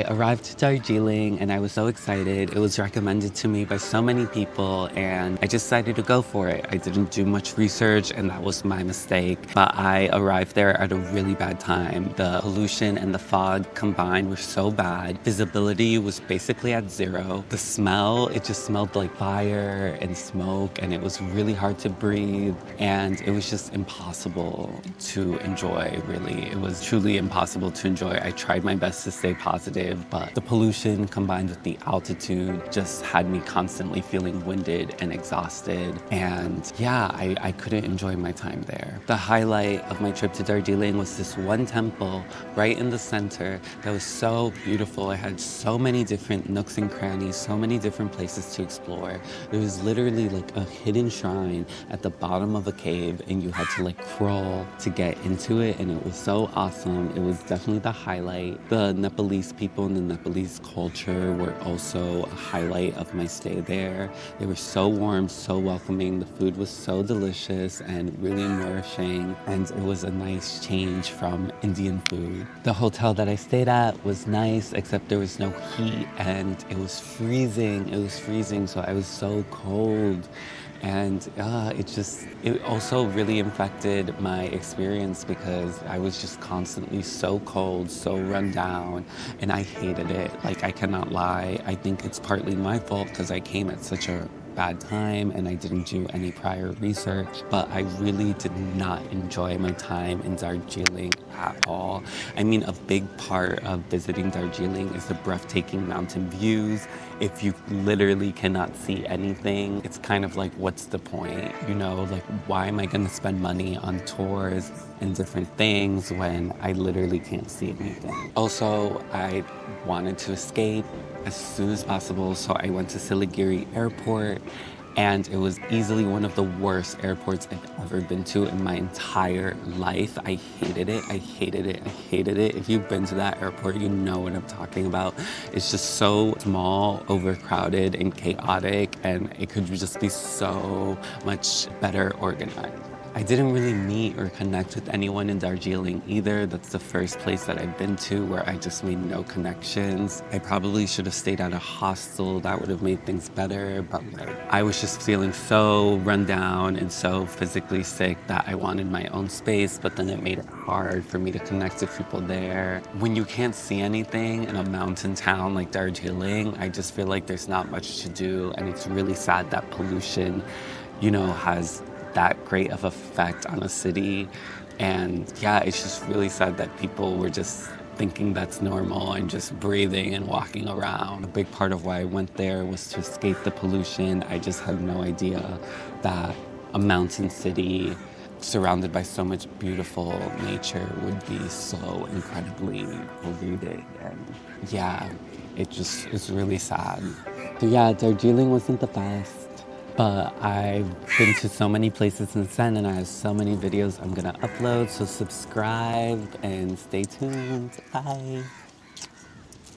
I arrived to Darjeeling and I was so excited. It was recommended to me by so many people and I decided to go for it. I didn't do much research and that was my mistake, but I arrived there at a really bad time. The pollution and the fog combined were so bad. Visibility was basically at zero. The smell, it just smelled like fire and smoke and it was really hard to breathe and it was just impossible to enjoy, really. It was truly impossible to enjoy. I tried my best to stay positive, but the pollution combined with the altitude just had me constantly feeling winded and exhausted. And yeah, I couldn't enjoy my time there. The highlight of my trip to Darjeeling was this one temple right in the center that was so beautiful. It had so many different nooks and crannies, so many different places to explore. There was literally like a hidden shrine at the bottom of a cave and you had to like crawl to get into it, and it was so awesome. It was definitely the highlight. The Nepalese people and the Nepalese culture were also a highlight of my stay there. They were so warm, so welcoming. The food was so delicious and really nourishing, and it was a nice change from Indian food. The hotel that I stayed at was nice, except there was no heat and it was freezing. It was freezing, so I was so cold. And it also really affected my experience because I was just constantly so cold, so run down, and I hated it. Like, I cannot lie. I think it's partly my fault because I came at such a bad time and I didn't do any prior research, but I really did not enjoy my time in Darjeeling at all. I mean, a big part of visiting Darjeeling is the breathtaking mountain views. If you literally cannot see anything, it's kind of like, what's the point? You know, like, why am I gonna spend money on tours and different things when I literally can't see anything? Also, I wanted to escape as soon as possible, so I went to Siliguri Airport, and it was easily one of the worst airports I've ever been to in my entire life. I hated it. I hated it. I hated it. If you've been to that airport, you know what I'm talking about. It's just so small, overcrowded, and chaotic, and it could just be so much better organized. I didn't really meet or connect with anyone in Darjeeling either. That's the first place that I've been to where I just made no connections. I probably should have stayed at a hostel. That would have made things better, but like, I was just feeling so run down and so physically sick that I wanted my own space, but then it made it hard for me to connect to people there. When you can't see anything in a mountain town like Darjeeling, I just feel like there's not much to do, and it's really sad that pollution, has that great of effect on a city. And yeah, it's just really sad that people were just thinking that's normal and just breathing and walking around. A big part of why I went there was to escape the pollution. I just had no idea that a mountain city surrounded by so much beautiful nature would be so incredibly polluted. And yeah, it's really sad. So yeah, Darjeeling wasn't the best. But I've been to so many places since then, and I have so many videos I'm gonna upload, so subscribe and stay tuned. Bye.